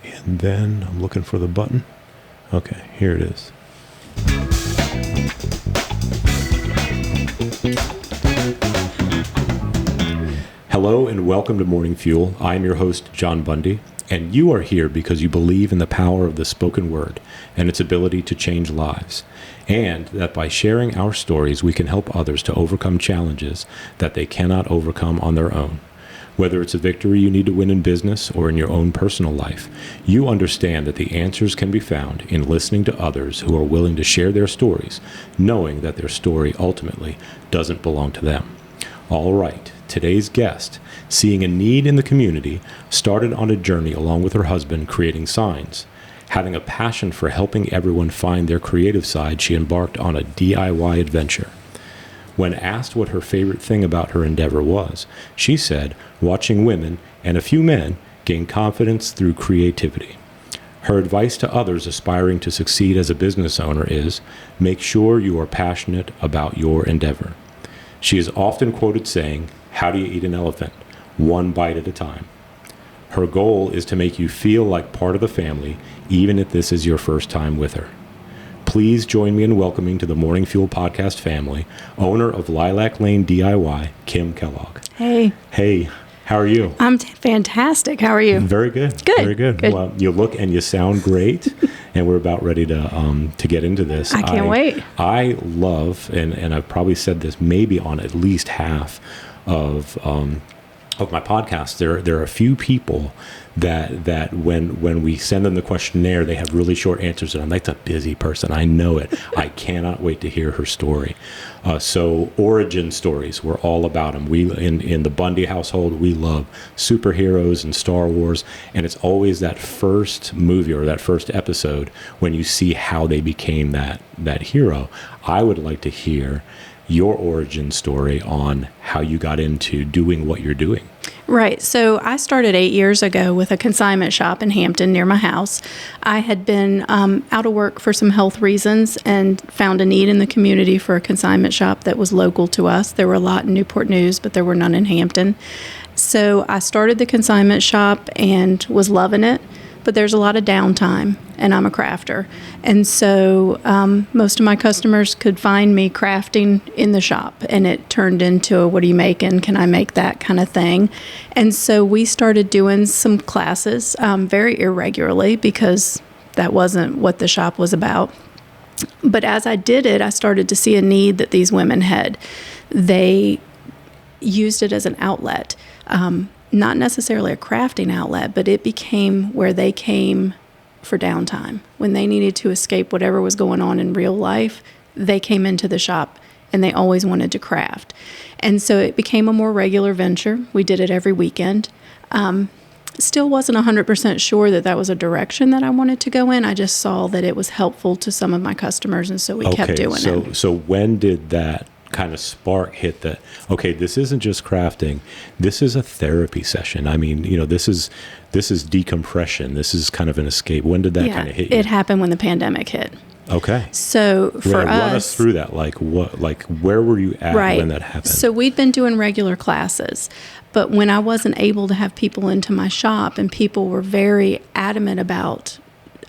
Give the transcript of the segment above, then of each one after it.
And then I'm looking for the button. Okay, here it is. Hello and welcome to Morning Fuel. I am your host, John Bundy, and you are here because you believe in the power of the spoken word and its ability to change lives, and that by sharing our stories, we can help others to overcome challenges that they cannot overcome on their own. Whether it's a victory you need to win in business or in your own personal life, you understand that the answers can be found in listening to others who are willing to share their stories, knowing that their story ultimately doesn't belong to them. All right, today's guest, seeing a need in the community, started on a journey along with her husband creating signs. Having a passion for helping everyone find their creative side, she embarked on a DIY adventure. When asked what her favorite thing about her endeavor was, she said, watching women and a few men gain confidence through creativity. Her advice to others aspiring to succeed as a business owner is, make sure you are passionate about your endeavor. She is often quoted saying, "How do you eat an elephant? One bite at a time." Her goal is to make you feel like part of the family, even if this is your first time with her. Please join me in welcoming to the Morning Fuel podcast family, owner of Lilac Lane DIY, Kim Kellogg. Hey. Hey, how are you? I'm fantastic. How are you? Very good. Good. Very good. Well, you look and you sound great, and we're about ready to get into this. I can't wait. I love, and I've probably said this maybe on at least half of my podcast. There are a few people that when we send them the questionnaire, they have really short answers, and I'm like, that's a busy person. I know it. I cannot wait to hear her story. So origin stories, we're all about them. We in the Bundy household, we love superheroes and Star Wars, and it's always that first movie or that first episode when you see how they became that hero. I would like to hear your origin story on how you got into doing what you're doing. Right. So I started 8 years ago with a consignment shop in Hampton near my house. I had been out of work for some health reasons and found a need in the community for a consignment shop that was local to us. There were a lot in Newport News, but there were none in Hampton. So I started the consignment shop and was loving it. But there's a lot of downtime, and I'm a crafter. And so most of my customers could find me crafting in the shop, and it turned into a, what are you making? Can I make that kind of thing? And so we started doing some classes very irregularly because that wasn't what the shop was about. But as I did it, I started to see a need that these women had. They used it as an outlet. Not necessarily a crafting outlet, but it became where they came for downtime. When they needed to escape whatever was going on in real life, they came into the shop and they always wanted to craft. And so it became a more regular venture. We did it every weekend. Still wasn't 100% sure that was a direction that I wanted to go in. I just saw that it was helpful to some of my customers, and so we kept doing it. So when did that kind of spark hit that, okay, this isn't just crafting, this is a therapy session? I mean, this is decompression, this is kind of an escape. When did that kind of hit you? It happened when the pandemic hit. Okay. So for us, run us through that. Where were you at when that happened? So we'd been doing regular classes, but when I wasn't able to have people into my shop, and people were very adamant about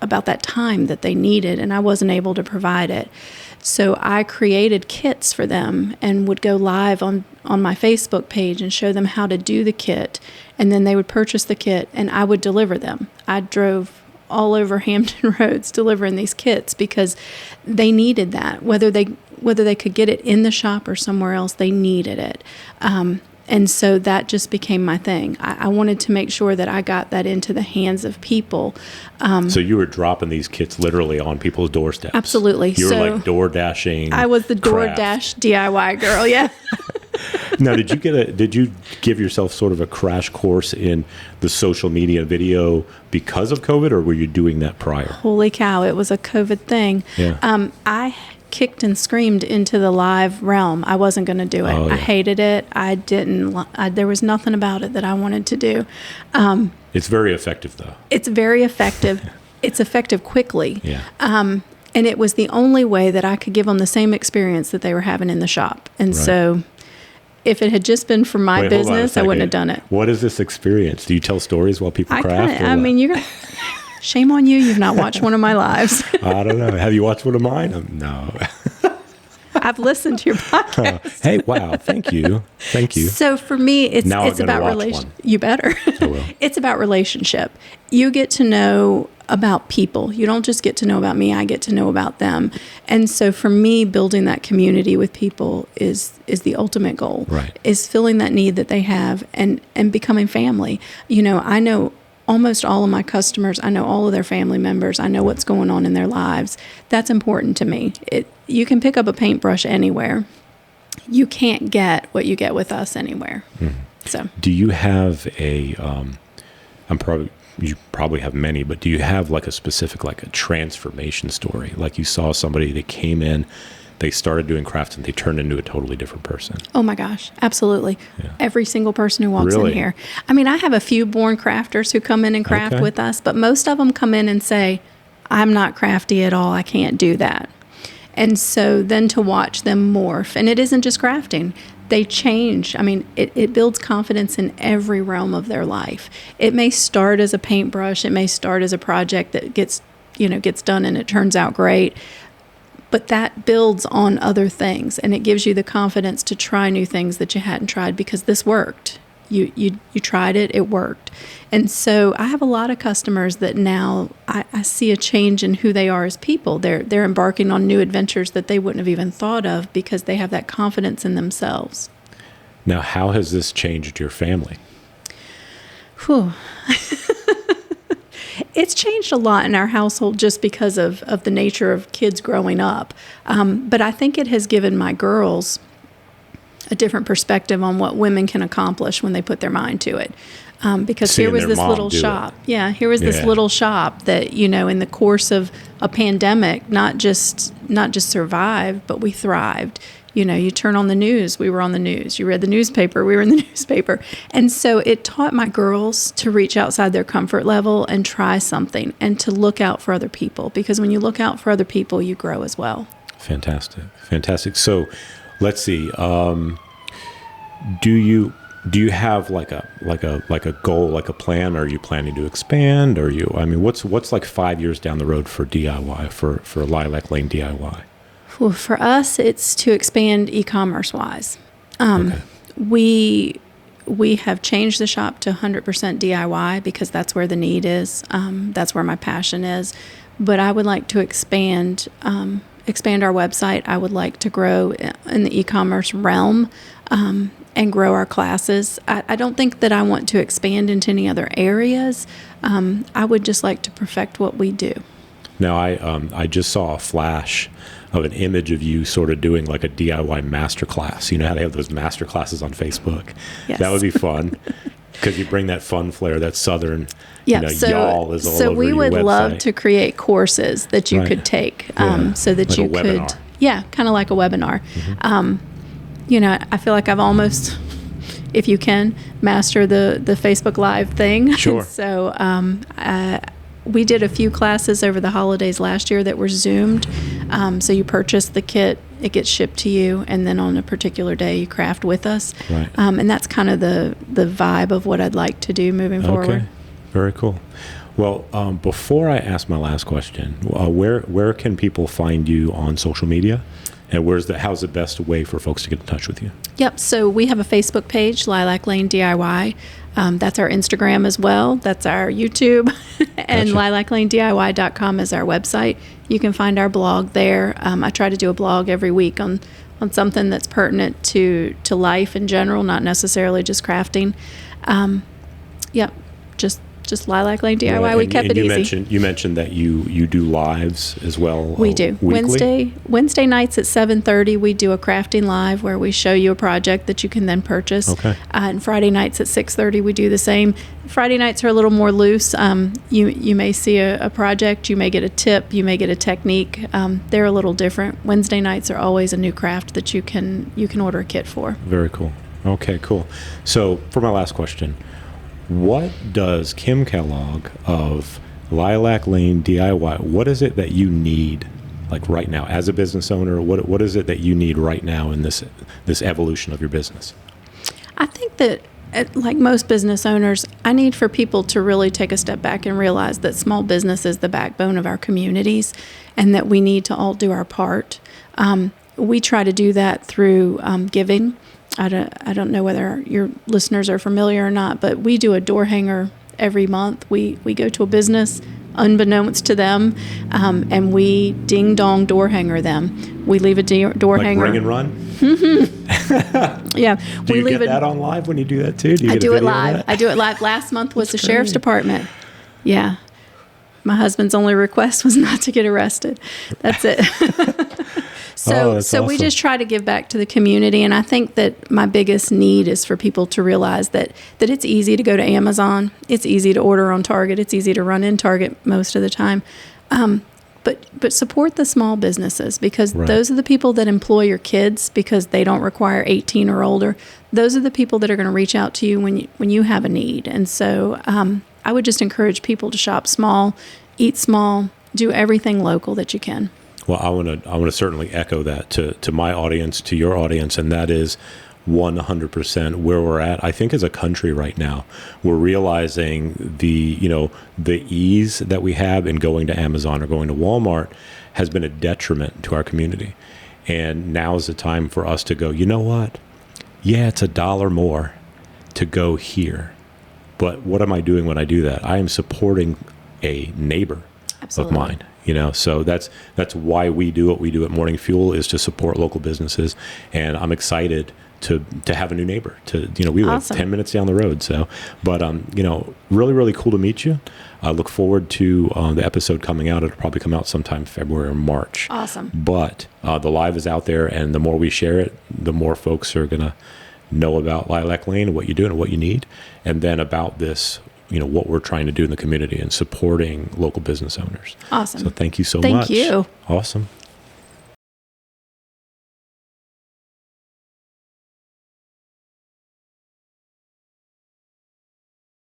that time that they needed, and I wasn't able to provide it. So I created kits for them and would go live on my Facebook page and show them how to do the kit. And then they would purchase the kit and I would deliver them. I drove all over Hampton roads delivering these kits because they needed that. Whether they could get it in the shop or somewhere else, they needed it. And so that just became my thing. I wanted to make sure that I got that into the hands of people. So you were dropping these kits literally on people's doorsteps? Absolutely. You were like door dashing. I was the DoorDash DIY girl, yeah. Now, did you give yourself sort of a crash course in the social media video because of COVID, or were you doing that prior? Holy cow, it was a COVID thing. Yeah. I kicked and screamed into the live realm. I wasn't going to do it. Oh, yeah. I hated it. There was nothing about it that I wanted to do. It's very effective, though. It's very effective. It's effective quickly. Yeah. And it was the only way that I could give them the same experience that they were having in the shop. And so if it had just been for my business, I wouldn't have done it. What is this experience? Do you tell stories while people craft? I mean, Shame on you. You've not watched one of my lives. I don't know. Have you watched one of mine? No. I've listened to your podcast. Hey, wow. Thank you. Thank you. So for me, it's about relation. You better. I will. It's about relationship. You get to know about people. You don't just get to know about me. I get to know about them. And so for me, building that community with people is the ultimate goal. Right. Is filling that need that they have and becoming family. I know almost all of my customers. I know all of their family members. I know what's going on in their lives. That's important to me. You can pick up a paintbrush anywhere. You can't get what you get with us anywhere. Mm-hmm. So, do you have you probably have many, but do you have like a specific, like a transformation story? Like you saw somebody that came in, they started doing crafts and they turned into a totally different person. Oh my gosh, absolutely. Yeah. Every single person who walks Really? in here. I mean, I have a few born crafters who come in and craft with us, but most of them come in and say, I'm not crafty at all. I can't do that. And so then to watch them morph, and it isn't just crafting, they change. I mean, it builds confidence in every realm of their life. It may start as a paintbrush. It may start as a project that gets done and it turns out great. But that builds on other things, and it gives you the confidence to try new things that you hadn't tried because this worked. You tried it, it worked. And so I have a lot of customers that now I see a change in who they are as people. They're embarking on new adventures that they wouldn't have even thought of because they have that confidence in themselves. Now, how has this changed your family? Whew. It's changed a lot in our household just because of the nature of kids growing up. But I think it has given my girls a different perspective on what women can accomplish when they put their mind to it. Because Seeing here was their this mom little do it. shop. Yeah, here was this little shop that, in the course of a pandemic, not just survived, but we thrived. You turn on the news, we were on the news. You read the newspaper, we were in the newspaper. And so it taught my girls to reach outside their comfort level and try something and to look out for other people. Because when you look out for other people, you grow as well. Fantastic. So let's see. Do you have like a goal, like a plan? Are you planning to expand? What's like 5 years down the road for DIY, for Lilac Lane DIY? Well, for us, it's to expand e-commerce wise. Okay. We have changed the shop to 100% DIY because that's where the need is. That's where my passion is. But I would like to expand our website. I would like to grow in the e-commerce realm and grow our classes. I don't think that I want to expand into any other areas. I would just like to perfect what we do. Now, I just saw a flash of an image of you sort of doing like a DIY masterclass. You know how they have those master classes on Facebook? Yes. That would be fun because you bring that fun flair, that Southern, yeah, y'all is all over your website. So we would love to create courses that you could take so that like you a could, webinar. Kind of like a webinar. Mm-hmm. I feel like I've almost, if you can, master the Facebook Live thing. Sure. So we did a few classes over the holidays last year that were Zoomed. So you purchase the kit, it gets shipped to you, and then on a particular day you craft with us. Right. And that's kind of the vibe of what I'd like to do moving forward. Okay. Very cool. Well, before I ask my last question, where can people find you on social media? And how's the best way for folks to get in touch with you? Yep. So we have a Facebook page, Lilac Lane DIY. That's our Instagram as well. That's our YouTube. And Gotcha. LilacLaneDIY.com is our website. You can find our blog there. I try to do a blog every week on something that's pertinent to life in general, not necessarily just crafting. Yep. Just Lilac Lane DIY. Right. We kept it easy. easy. You mentioned that you do lives as well. We do. Weekly? Wednesday nights at 7:30, we do a crafting live where we show you a project that you can then purchase. Okay. And Friday nights at 6:30, we do the same. Friday nights are a little more loose. You may see a project, you may get a tip, you may get a technique. They're a little different. Wednesday nights are always a new craft that you can order a kit for. Very cool. Okay, cool. So for my last question, what does Kim Kellogg of Lilac Lane DIY, what is it that you need, like right now, as a business owner? What is it that you need right now in this evolution of your business? I think that like most business owners, I need for people to really take a step back and realize that small business is the backbone of our communities and that we need to all do our part. We try to do that through giving. I don't know whether your listeners are familiar or not, but we do a door hanger every month. We go to a business unbeknownst to them, and we ding-dong door hanger them. We leave a door like hanger. Ring and run? Yeah. Do you get that on live when you do that too? I do it live. I do it live. Last month was the sheriff's department. Yeah. My husband's only request was not to get arrested. That's it. So awesome. we just try to give back to the community, and I think that my biggest need is for people to realize that it's easy to go to Amazon, it's easy to order on Target, it's easy to run in Target most of the time, but support the small businesses, because those are the people that employ your kids, because they don't require 18 or older. Those are the people that are going to reach out to you when you have a need, and so I would just encourage people to shop small, eat small, do everything local that you can. Well, I want to certainly echo that to my audience, to your audience, and that is 100% where we're at. I think as a country right now, we're realizing the ease that we have in going to Amazon or going to Walmart has been a detriment to our community. And now is the time for us to go, you know what? Yeah, it's $1 more to go here. But what am I doing when I do that? I am supporting a neighbor of mine. So that's why we do what we do at Morning Fuel, is to support local businesses. And I'm excited to have a new neighbor. We live 10 minutes down the road. So, but really, really cool to meet you. I look forward to the episode coming out. It'll probably come out sometime February or March. Awesome. But the live is out there, and the more we share it, the more folks are gonna know about Lilac Lane and what you do and what you need, and then about this. What we're trying to do in the community and supporting local business owners. Awesome. So thank you so much. Thank you. Awesome.